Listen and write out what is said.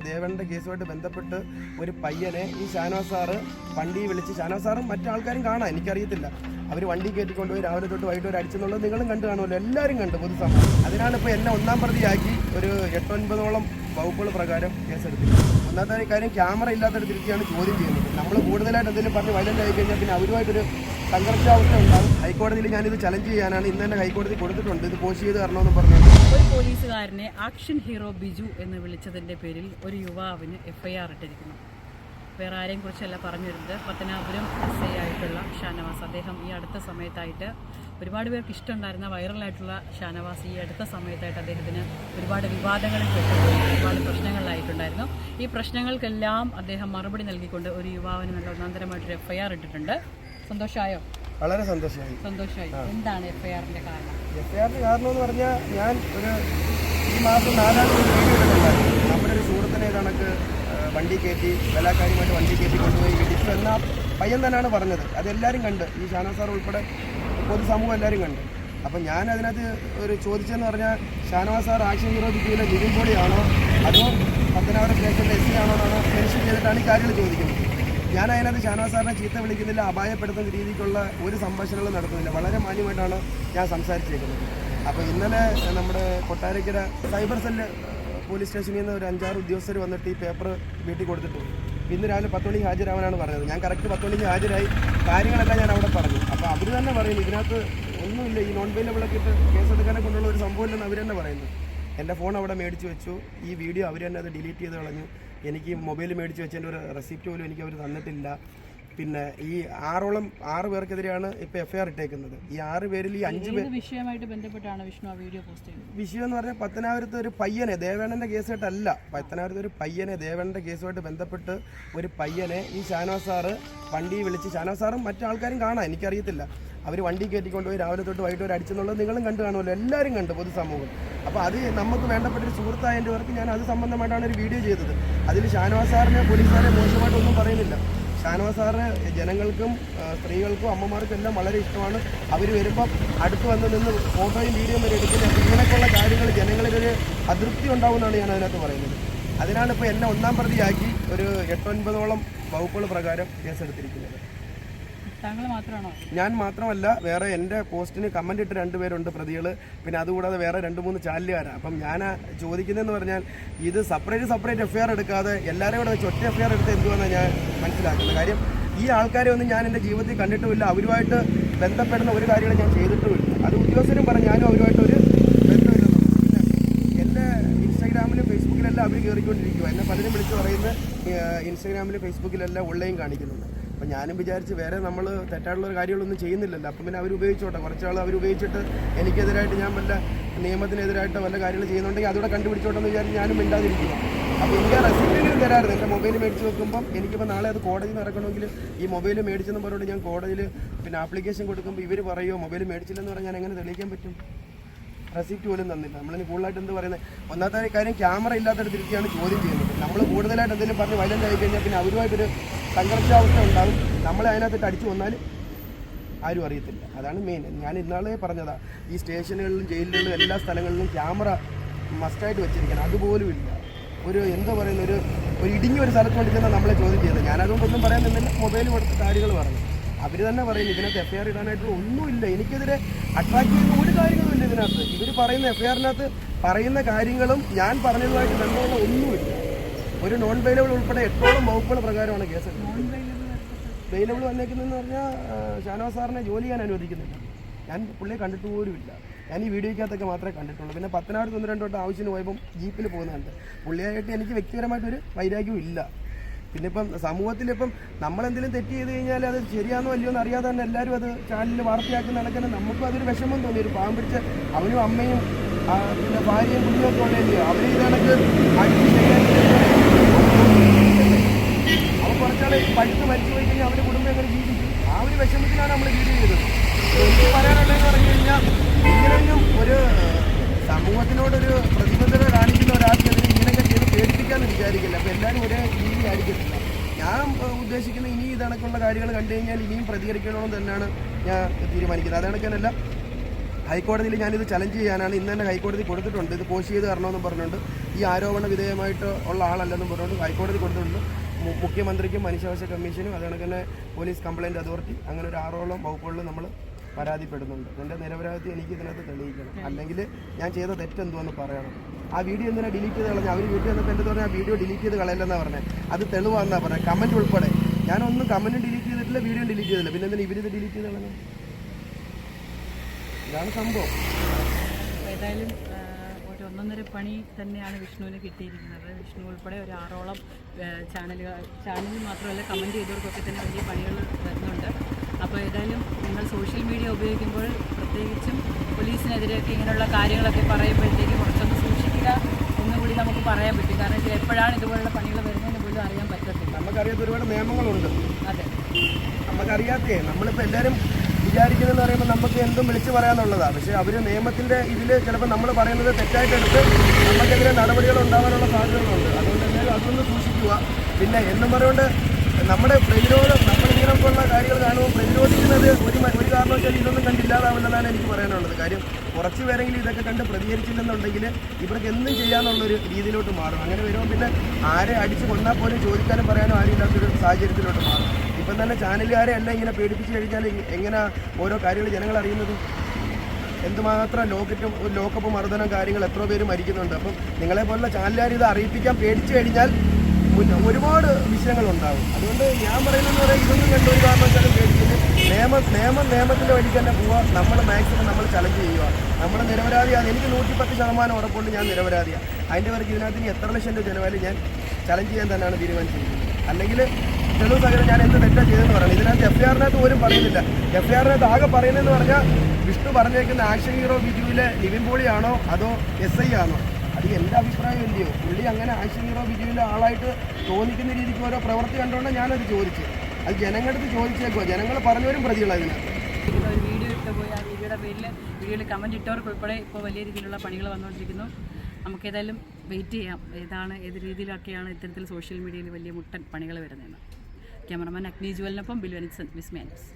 ദേവന്റെ കേസുമായിട്ട് ബന്ധപ്പെട്ട് ഒരു പയ്യനെ ഈ ഷാനവാസ് സാറ് വണ്ടി വിളിച്ച്, ഷാനവാസ് സാറും മറ്റാൾക്കാരും കാണാം, എനിക്കറിയത്തില്ല, അവർ വണ്ടി കയറ്റിക്കൊണ്ടുപോയി രാവിലെ തൊട്ട് വൈകിട്ട് വരെ അടിച്ചെന്നുള്ളത് നിങ്ങളും കണ്ടു കാണുമല്ലോ, എല്ലാവരും കണ്ടു പൊതുസമൂഹം. അതിനാണ് ഇപ്പോൾ എന്നെ ഒന്നാം പ്രതിയാക്കി ഒരു 8-9 വകുപ്പുകൾ പ്രകാരം കേസെടുത്തിട്ടുണ്ട്. ഒന്നാമത്തെ കാര്യം, ക്യാമറ ഇല്ലാത്തടത്തിരിക്കുകയാണ് ചോദ്യം ചെയ്യുന്നത്. നമ്മൾ കൂടുതലായിട്ട് എന്തെങ്കിലും പറഞ്ഞ് വയലൻ്റ് ആയി കഴിഞ്ഞാൽ പിന്നെ അവരുമായിട്ടൊരു സംഘർഷാവസ്ഥ ഉണ്ടാകും. ഹൈക്കോടതിയിൽ ഞാനിത് ചലഞ്ച് ചെയ്യാനാണ് ഇന്ന് തന്നെ ഹൈക്കോടതി കൊടുത്തിട്ടുണ്ട്, ഇത് പോസ്റ്റ് ചെയ്ത് തരണമെന്ന് പറഞ്ഞു. ഒരു പോലീസുകാരനെ ആക്ഷൻ ഹീറോ ബിജു എന്ന് വിളിച്ചതിൻ്റെ പേരിൽ ഒരു യുവാവിന് FIR ഇട്ടിരിക്കുന്നു. വേറെ ആരെയും കുറിച്ചല്ല പറഞ്ഞു വരുന്നത്, പത്തനാപുരം SI ആയിട്ടുള്ള ഷാനവാസ്. അദ്ദേഹം ഈ അടുത്ത സമയത്തായിട്ട് ഒരുപാട് പേർക്ക് ഇഷ്ടമുണ്ടായിരുന്ന വൈറലായിട്ടുള്ള ഷാനവാസ് ഈ അടുത്ത സമയത്തായിട്ട് അദ്ദേഹത്തിന് ഒരുപാട് വിവാദങ്ങളിൽ പെട്ടുപോയി, ഒരുപാട് പ്രശ്നങ്ങളിലായിട്ടുണ്ടായിരുന്നു. ഈ പ്രശ്നങ്ങൾക്കെല്ലാം അദ്ദേഹം മറുപടി നൽകിക്കൊണ്ട് ഒരു യുവാവിന് നല്ല ഒന്നാന്തരമായിട്ടൊരു FIR ഇട്ടിട്ടുണ്ട്. സന്തോഷമായോ? വളരെ സന്തോഷമായി. എന്താണ് FIRന്റെ കാരണം? FIRന്റെ കാരണം എന്ന് പറഞ്ഞാൽ, ഞാൻ ഈ മാസം 4-ാം തീയതി വീഡിയോ ഇട്ടിട്ടുണ്ടായിരുന്നു. നമ്മുടെ ഒരു സുഹൃത്തിനെ കണക്ക് വണ്ടി കയറ്റി ബലാത്കാര്യമായിട്ട് വണ്ടി കയറ്റി കൊണ്ടുപോയി ഇടിച്ചു എന്ന പയ്യൻ തന്നെയാണ് പറഞ്ഞത്. അതെല്ലാവരും കണ്ട്, ഈ ഷാനവാസ് സാർ ഉൾപ്പെടെ പൊതുസമൂഹം എല്ലാവരും കണ്ട്. അപ്പം ഞാൻ അതിനകത്ത് ഒരു ചോദിച്ചതെന്ന് പറഞ്ഞാൽ, ഷാനവാസ് സാർ ആക്ഷൻ ഹീറോ ബിജുവിലെ നിവിൻ പോളിയാണോ അതോ പത്തനാപുരം സ്റ്റേഷനിലെ SI ആണോ എന്നാണ് മെൻഷൻ ചെയ്തിട്ടാണ് ഈ കാര്യങ്ങൾ ചോദിക്കുന്നത്. ഞാൻ അതിനകത്ത് ഷാനവാസ് സാറിനെ ചീത്ത വിളിക്കുന്നില്ല, അപായപ്പെടുത്തുന്ന രീതിക്കുള്ള ഒരു സംഭാഷണങ്ങളും നടത്തുന്നില്ല. വളരെ മാന്യമായിട്ടാണ് ഞാൻ സംസാരിച്ചേക്കുന്നത്. അപ്പോൾ ഇന്നലെ നമ്മുടെ കൊട്ടാരക്കര സൈബർ സെല്ല് പോലീസ് സ്റ്റേഷനിൽ നിന്ന് ഒരു 5-6 ഉദ്യോഗസ്ഥർ വന്നിട്ട് ഈ പേപ്പർ വീട്ടിൽ കൊടുത്തിട്ടു. ഇന്ന് രാവിലെ 10 മണിക്ക് ഹാജരാവാനാണ് പറഞ്ഞത്. ഞാൻ കറക്റ്റ് 10 മണിക്ക് ഹാജരായി, കാര്യങ്ങളെല്ലാം ഞാൻ അവിടെ പറഞ്ഞു. അപ്പോൾ അവർ തന്നെ പറയുന്നു ഇതിനകത്ത് ഒന്നുമില്ല, ഈ നോൺ ബെയിലബിളൊക്കെ ഇട്ട് കേസെടുക്കാനെ കൊണ്ടുള്ള ഒരു സംഭവമില്ലെന്ന് അവർ തന്നെ പറയുന്നു. എൻ്റെ ഫോൺ അവിടെ മേടിച്ച് വെച്ചു, ഈ വീഡിയോ അവർ തന്നെ അത് ഡിലീറ്റ് ചെയ്ത് കളഞ്ഞു. എനിക്ക് മൊബൈൽ മേടിച്ച് വെച്ചതിൻ്റെ ഒരു റെസിപ്റ്റ് പോലും എനിക്ക് അവർ തന്നിട്ടില്ല. പിന്നെ ഈ 6 പേർക്കെതിരെയാണ് ഇപ്പോൾ FIR ഇട്ടേക്കുന്നത്. ഈ 6 പേരിൽ ഈ 5 പേർ വിഷയമായിട്ട് ബന്ധപ്പെട്ടാണ് വിഷ്ണു ആ വീഡിയോ പോസ്റ്റ് ചെയ്തത്. വിഷയം എന്ന് പറഞ്ഞാൽ, പത്തനാപുരത്ത് ഒരു പയ്യനെ, ദേവേണ്ണൻ്റെ കേസായിട്ടല്ല, പത്തനാപുരത്ത് ഒരു പയ്യനെ ദേവേണ്ണൻ്റെ കേസുമായിട്ട് ബന്ധപ്പെട്ട് ഒരു പയ്യനെ ഈ ഷാനവാസ് സാറ് വണ്ടി വിളിച്ച്, ഷാനവാസ് സാറും മറ്റാൾക്കാരും കാണാം, എനിക്കറിയത്തില്ല, അവർ വണ്ടി കയറ്റിക്കൊണ്ടുപോയി രാവിലെ തൊട്ട് വൈകിട്ട് വരെ അടിച്ചെന്നുള്ളത് നിങ്ങളും കണ്ടു കാണുമല്ലോ, എല്ലാവരും കണ്ടു പൊതുസമൂഹം. അപ്പോൾ അത് നമുക്ക് വേണ്ടപ്പെട്ടൊരു സുഹൃത്തായതിൻ്റെ പേർക്ക് ഞാൻ അത് സംബന്ധമായിട്ടാണ് ഒരു വീഡിയോ ചെയ്തത്. അതിൽ ഷാനവാസ് സാറിനെ പോലീസുകാരെ മോശമായിട്ടൊന്നും പറയുന്നില്ല. ഷാനവാസ് സാറിന് ജനങ്ങൾക്കും സ്ത്രീകൾക്കും അമ്മമാർക്കും എല്ലാം വളരെ ഇഷ്ടമാണ്. അവർ വരുമ്പം അടുത്ത് വന്ന് നിന്ന് ഫോട്ടോയും വീഡിയോയും വരെ എടുക്കുന്നത്. അപ്പോൾ ഇങ്ങനെയൊക്കെയുള്ള കാര്യങ്ങൾ ജനങ്ങളിലൊരു അതൃപ്തി ഉണ്ടാവുമെന്നാണ് ഞാൻ അതിനകത്ത് പറയുന്നത്. അതിനാണ് ഇപ്പോൾ എന്നെ ഒന്നാം പ്രതിയാക്കി ഒരു 8-9 വകുപ്പുകൾ പ്രകാരം കേസെടുത്തിരിക്കുന്നത്. താങ്കൾ മാത്രമാണോ? ഞാൻ മാത്രമല്ല, വേറെ എൻ്റെ പോസ്റ്റിന് കമൻ്റ് ഇട്ട് 2 പേരുണ്ട് പ്രതികൾ, പിന്നെ അതുകൂടാതെ വേറെ 2-3 ചാനലുകാരാണ്. അപ്പം ഞാൻ ചോദിക്കുന്നതെന്ന് പറഞ്ഞാൽ, ഇത് സെപ്പറേറ്റ് FIR എടുക്കാതെ എല്ലാവരും കൂടെ വെച്ച് ഒറ്റ FIR എടുത്ത് എന്തുവാണെന്ന് ഞാൻ മനസ്സിലാക്കുന്നത്. കാര്യം, ഈ ആൾക്കാരെ ഒന്നും ഞാൻ എൻ്റെ ജീവിതത്തിൽ കണ്ടിട്ടുമില്ല, അവരുമായിട്ട് ബന്ധപ്പെടുന്ന ഒരു കാര്യങ്ങളും ഞാൻ ചെയ്തിട്ടുമില്ല. അത് ഉദ്യോഗസ്ഥരും പറഞ്ഞു, ഞാനും അവരുമായിട്ടൊരു ബന്ധമില്ലെന്നും. പിന്നെ എൻ്റെ ഇൻസ്റ്റാഗ്രാമിലും ഫേസ്ബുക്കിലെല്ലാം അവർ കയറിക്കൊണ്ടിരിക്കുക. എന്നെ പലരും വിളിച്ച് പറയുന്നത് ഇൻസ്റ്റാഗ്രാമിലും ഫേസ്ബുക്കിലെല്ലാം ഓൺലൈൻ കാണിക്കുന്നുണ്ട്. അപ്പം ഞാനും വിചാരിച്ച് വേറെ നമ്മൾ തെറ്റായിട്ടുള്ള കാര്യങ്ങളൊന്നും ചെയ്യുന്നില്ലല്ലോ, അപ്പം പിന്നെ അവർ ഉപയോഗിച്ചോട്ടെ, കുറച്ചാൾ അവർ ഉപയോഗിച്ചിട്ട് എനിക്കെതിരായിട്ട് ഞാൻ വല്ല നിയമത്തിനെതിരായിട്ട് വല്ല കാര്യങ്ങൾ ചെയ്യുന്നുണ്ടെങ്കിൽ അതോടെ കണ്ടുപിടിച്ചോട്ടെ എന്ന് വിചാരിച്ച് ഞാനും മിണ്ടാതിരിക്കുക. അപ്പോൾ എനിക്ക് റെസിപ്റ്റെങ്കിലും തരാറുണ്ട്. എൻ്റെ മൊബൈൽ മേടിച്ച് വെക്കുമ്പം എനിക്കിപ്പോൾ നാളെ അത് കോടതിയിൽ നിന്ന് ഇറക്കണമെങ്കിൽ ഈ മൊബൈൽ മേടിച്ചെന്ന് പറഞ്ഞുകൊണ്ട് ഞാൻ കോടതിയിൽ പിന്നെ ആപ്ലിക്കേഷൻ കൊടുക്കുമ്പോൾ ഇവർ പറയുമോ മൊബൈൽ മേടിച്ചില്ലെന്ന് പറഞ്ഞാൽ ഞാൻ എങ്ങനെ തെളിയിക്കാൻ പറ്റും? റെസിപ്റ്റ് പോലും തന്നില്ല. നമ്മളിനി കൂടുതലായിട്ട് എന്ത് പറയുന്നത്, ഒന്നാമത്തെ കാര്യം, ക്യാമറ ഇല്ലാത്തടത്തിരിക്കുകയാണ് ചോദ്യം ചെയ്യുന്നത്. നമ്മൾ കൂടുതലായിട്ട് എന്തെങ്കിലും പറഞ്ഞ് വയലൻ്റ് ആയി കഴിഞ്ഞാൽ പിന്നെ അവരുമായിട്ടൊരു സംഘർഷാവസ്ഥ ഉണ്ടാകും. നമ്മളെ അതിനകത്തിട്ട് അടിച്ചു വന്നാൽ ആരും അറിയത്തില്ല. അതാണ് മെയിൻ. ഞാൻ ഇന്നാളെ പറഞ്ഞതാണ്, ഈ സ്റ്റേഷനുകളിലും ജയിലുകളിലും എല്ലാ സ്ഥലങ്ങളിലും ക്യാമറ മസ്റ്റായിട്ട് വെച്ചിരിക്കണം. അതുപോലും ഇല്ല. ഒരു എന്താ പറയുന്ന ഒരു ഇടുങ്ങിയൊരു സ്ഥലത്ത് കൊണ്ടിരിക്കുന്ന നമ്മളെ ചോദ്യം ചെയ്തത്. ഞാനതുകൊണ്ടൊന്നും പറയാൻ നിന്നില്ല, മൊബൈൽ കൊടുത്ത കാര്യങ്ങൾ പറഞ്ഞു. അവർ തന്നെ പറയുന്നു ഇതിനകത്ത് FIR ഇടാനായിട്ട് ഒന്നുമില്ല, എനിക്കെതിരെ അട്രാക്ട് ചെയ്യുന്ന ഒരു കാര്യങ്ങളുമില്ല ഇതിനകത്ത്. ഇവർ പറയുന്ന FIRനകത്ത് പറയുന്ന കാര്യങ്ങളും ഞാൻ പറഞ്ഞതുമായിട്ട് ബന്ധമുള്ള ഒന്നുമില്ല. ഒരു നോൺ ബെയിലബിൾ ഉൾപ്പെടെ 8 വകുപ്പുകൾ പ്രകാരമാണ് കേസ്. ബെയിലബിൾ വന്നേക്കുന്നതെന്ന് പറഞ്ഞാൽ, ഷാനവാസ് സാറിനെ ജോലി ചെയ്യാൻ അനുവദിക്കുന്നില്ല. ഞാൻ പുള്ളിയെ കണ്ടിട്ട് പോലുമില്ല. ഞാൻ ഈ വീഡിയോയ്ക്കകത്തൊക്കെ മാത്രമേ കണ്ടിട്ടുള്ളൂ. പിന്നെ പത്തനാപുരത്ത് 1-2 വട്ടം ആവശ്യത്തിന് പോയപ്പം ജീപ്പിൽ പോകുന്നുണ്ട്. പുള്ളിയായിട്ട് എനിക്ക് വ്യക്തിപരമായിട്ടൊരു വൈരാഗ്യവും ഇല്ല. പിന്നെ ഇപ്പം സമൂഹത്തിലിപ്പം നമ്മളെന്തെങ്കിലും തെറ്റ് ചെയ്ത് കഴിഞ്ഞാൽ അത് ശരിയാണോ അല്ലയോ എന്ന് അറിയാതെ തന്നെ എല്ലാവരും അത് ചാനലിൽ വാർത്തയാക്കുന്ന നടക്കുന്നത്. നമുക്കും അതൊരു വിഷമം തോന്നി. ഒരു പാവം പിടിച്ച അവനും അമ്മയും പിന്നെ ഭാര്യയും കുഞ്ഞുമൊക്കെ ഉള്ളതല്ലയോ, അവർ ഇത് കണക്ക് അടിച്ച് ശരിയാക്കി അവൻ കുറച്ചാൾ പഴുത്ത് മരിച്ചു പോയി കഴിഞ്ഞാൽ അവരുടെ കുടുംബം എങ്ങനെ ജീവിക്കും? ആ ഒരു വിഷമത്തിനാണ് നമ്മൾ വീഡിയോ ചെയ്തത്. എനിക്ക് പറയാനുള്ളതെന്ന് പറഞ്ഞു കഴിഞ്ഞാൽ, ഇങ്ങനെയൊന്നും ഒരു സമൂഹത്തിനോടൊരു പ്രതിബദ്ധത കാണിക്കുന്ന ഒരാൾക്കെതിരെ ഇങ്ങനെയൊക്കെ ചെയ്ത് പേടിപ്പിക്കാമെന്ന് വിചാരിക്കില്ല. അപ്പോൾ എല്ലാവരും ഒരേ രീതി ആയിരിക്കത്തില്ല. ഞാൻ ഉദ്ദേശിക്കുന്ന ഇനി ഇതണക്കുള്ള കാര്യങ്ങൾ കണ്ടു കഴിഞ്ഞാൽ ഇനിയും പ്രതികരിക്കണമെന്ന് തന്നെയാണ് ഞാൻ തീരുമാനിക്കുന്നത്. അതണക്കനല്ല, ഹൈക്കോടതിയിൽ ഞാനിത് ചലഞ്ച് ചെയ്യാനാണ് ഇന്ന് തന്നെ ഹൈക്കോടതി കൊടുത്തിട്ടുണ്ട്. ഇത് പോസ്റ്റ് ചെയ്ത് തരണമെന്നും പറഞ്ഞുകൊണ്ട് ഈ ആരോപണ വിധേയമായിട്ട് ഉള്ള ആളല്ലെന്നും പറഞ്ഞുകൊണ്ട് ഹൈക്കോടതി കൊടുത്തിട്ടുണ്ട്. മുഖ്യമന്ത്രിക്കും മനുഷ്യാവകാശ കമ്മീഷനും അതുകൊണ്ട് തന്നെ പോലീസ് കംപ്ലയിൻറ്റ് അതോറിറ്റി അങ്ങനെ ഒരു 6ഓളം വകുപ്പുകളിൽ നമ്മൾ പരാതിപ്പെടുന്നുണ്ട്. എൻ്റെ നിരപരാധി എനിക്ക് ഇതിനകത്ത് തെളിയിക്കണം, അല്ലെങ്കിൽ ഞാൻ ചെയ്ത തെറ്റെന്തുവെന്ന് പറയണം. ആ വീഡിയോ എന്തിനാണ് ഡിലീറ്റ് ചെയ്ത് കളഞ്ഞു? അവർ വീട്ടിൽ വന്നപ്പോൾ എൻ്റെ പറഞ്ഞാൽ ആ വീഡിയോ ഡിലീറ്റ് ചെയ്ത് കളയില്ലെന്നാണ് പറഞ്ഞത്. അത് തെളിവാണെന്നാണ് പറഞ്ഞത്, കമൻറ്റ് ഉൾപ്പെടെ. ഞാനൊന്നും കമൻറ്റും ഡിലീറ്റ് ചെയ്തിട്ടില്ല, വീഡിയോ ഡിലീറ്റ് ചെയ്തില്ല. പിന്നെ എന്തിനാണ് ഇവരിത് ഡിലീറ്റ് ചെയ്ത് കളഞ്ഞത്? ഇതാണ് സംഭവം. ഏതായാലും ഒരു 1.5 പണി തന്നെയാണ് വിഷ്ണുവിന് കിട്ടിയിരിക്കുന്നത്. വിഷ്ണു ഉൾപ്പെടെ ഒരു 6ഓളം ചാനലിൽ മാത്രമല്ല കമൻറ്റ് ചെയ്തവർക്കൊക്കെ തന്നെ വലിയ പണികൾ വരുന്നുണ്ട്. അപ്പോൾ ഏതായാലും നിങ്ങൾ സോഷ്യൽ മീഡിയ ഉപയോഗിക്കുമ്പോൾ പ്രത്യേകിച്ചും പോലീസിനെതിരെയൊക്കെ ഇങ്ങനെയുള്ള കാര്യങ്ങളൊക്കെ പറയുമ്പോഴത്തേക്ക് കുറച്ചൊന്ന് സൂക്ഷിക്കുക എന്നുകൂടി നമുക്ക് പറയാൻ പറ്റും. കാരണം വെച്ചാൽ എപ്പോഴാണ് ഇതുപോലുള്ള പണികൾ വരുന്നതെന്ന് പോലും അറിയാൻ പറ്റത്തില്ല. നമുക്കറിയാത്ത ഒരുപാട് നിയമങ്ങളുണ്ട്. അതെ, നമുക്കറിയാത്തേ. നമ്മളിപ്പോൾ എല്ലാവരും വിചാരിക്കുന്നതെന്ന് പറയുമ്പോൾ നമുക്ക് എന്തും വിളിച്ച് പറയാനുള്ളതാണ്. പക്ഷേ അവർ നിയമത്തിൻ്റെ ഇതിൽ ചിലപ്പോൾ നമ്മൾ പറയുന്നത് തെറ്റായിട്ടെടുത്ത് നമുക്കെതിരെ നടപടികൾ ഉണ്ടാകാനുള്ള സാധ്യതകളുണ്ട്. അതുകൊണ്ട് എല്ലാവരും അതൊന്ന് സൂക്ഷിക്കുക. പിന്നെ എന്നും പറയുകൊണ്ട് നമ്മുടെ പ്രതിരോധം, നമ്മളിങ്ങനെയൊക്കെയുള്ള കാര്യങ്ങൾ കാണുമ്പോൾ പ്രതിരോധിക്കുന്നത് ഒരു കാരണവശാലും ഇതൊന്നും കണ്ടില്ലാതാവില്ലെന്നാണ് എനിക്ക് പറയാനുള്ളത്. കാര്യം കുറച്ച് പേരെങ്കിലും ഇതൊക്കെ കണ്ട് പ്രതികരിച്ചില്ലെന്നുണ്ടെങ്കിൽ ഇവർക്ക് എന്തും ചെയ്യാനുള്ളൊരു രീതിയിലോട്ട് മാറും. അങ്ങനെ വരുമ്പോൾ പിന്നെ ആരെ അടിച്ച് കൊന്നാൽ പോലും ചോദിക്കാനും പറയാനും ആരും ഇല്ലാത്തൊരു സാഹചര്യത്തിലോട്ട് മാറും. ഇപ്പം തന്നെ ചാനലുകാരെ എല്ലാം ഇങ്ങനെ പേടിപ്പിച്ച് കഴിഞ്ഞാൽ എങ്ങനെ ഓരോ കാര്യങ്ങൾ ജനങ്ങൾ അറിയുന്നത്? എന്തുമാത്രം ലോക്കപ്പ് മർദ്ദനം കാര്യങ്ങൾ എത്ര പേര് മരിക്കുന്നുണ്ട്. അപ്പം നിങ്ങളെപ്പോലുള്ള ചാനലുകാർ ഇത് അറിയിപ്പിക്കാൻ പേടിച്ചു കഴിഞ്ഞാൽ ഒരുപാട് വിഷയങ്ങളുണ്ടാകും. അതുകൊണ്ട് ഞാൻ പറയുന്നതെന്ന് പറയാൻ ഇതൊന്നും കണ്ട ഒരു കാരണവശാലും പേടിച്ചില്ല. നിയമത്തിൻ്റെ വഴിക്ക് തന്നെ പോവുക. നമ്മൾ മാക്സിമം നമ്മൾ ചലഞ്ച് ചെയ്യുക. നമ്മൾ നിരപരാധിയാണ്. എനിക്ക് 110% ഉറപ്പുണ്ട് ഞാൻ നിരപരാധിയാണ്. അതിൻ്റെ പേർക്ക് ഇതിനകത്ത് ഇനി എത്ര ലക്ഷം രൂപ ചിലവായാലും ഞാൻ ചലഞ്ച് ചെയ്യാൻ തന്നെയാണ് തീരുമാനിച്ചിരിക്കുന്നത്. അല്ലെങ്കിൽ തെളിവ് സഹിതം ഞാൻ എന്ത് തെറ്റാ ചെയ്തെന്ന് പറയുന്നത്. ഇതിനകത്ത് എഫ്ഐആറിനകത്ത് പോലും പറയുന്നില്ല. എഫ്ഐആറിനകത്ത് ആകെ പറയുന്നതെന്ന് പറഞ്ഞാൽ വിഷ്ണു പറഞ്ഞേക്കുന്ന ആക്ഷൻ ഹീറോ ബിജുവിലെ നിവിൻ പോളിയാണോ അതോ SI ആണോ? അത് എൻ്റെ അഭിപ്രായം ഇല്ലയോ. പുള്ളി അങ്ങനെ ആക്ഷൻ ഹീറോ ബിജുവിൻ്റെ ആളായിട്ട് തോന്നിക്കുന്ന രീതിക്ക് ഓരോ പ്രവൃത്തി കണ്ടുകൊണ്ട് ഞാനത് ചോദിച്ചു. അത് ജനങ്ങളുടെ ചോദിച്ചേക്കോ. ജനങ്ങൾ പറഞ്ഞവരും പ്രതികളാണ് ഇതിനകത്ത്. ഒരു വീഡിയോ ഇട്ട് പോയി ആ വീഡിയോയിൽ കമൻറ്റ് ഇട്ടവർക്ക് ഉൾപ്പെടെ ഇപ്പോൾ വലിയ രീതിയിലുള്ള പണികൾ വന്നുകൊണ്ടിരിക്കുന്നു. നമുക്കേതായാലും വെയിറ്റ് ചെയ്യാം ഏത് രീതിയിലൊക്കെയാണ് ഇത്തരത്തിൽ സോഷ്യൽ മീഡിയയിൽ വലിയ മുട്ടൻ പണികൾ വരുന്നതെന്ന്. ക്യാമറമാൻ അഗ്നി ജുവലിനൊപ്പം ബിൽവനിക്സൺ, വിസ്മയ ന്യൂസ്.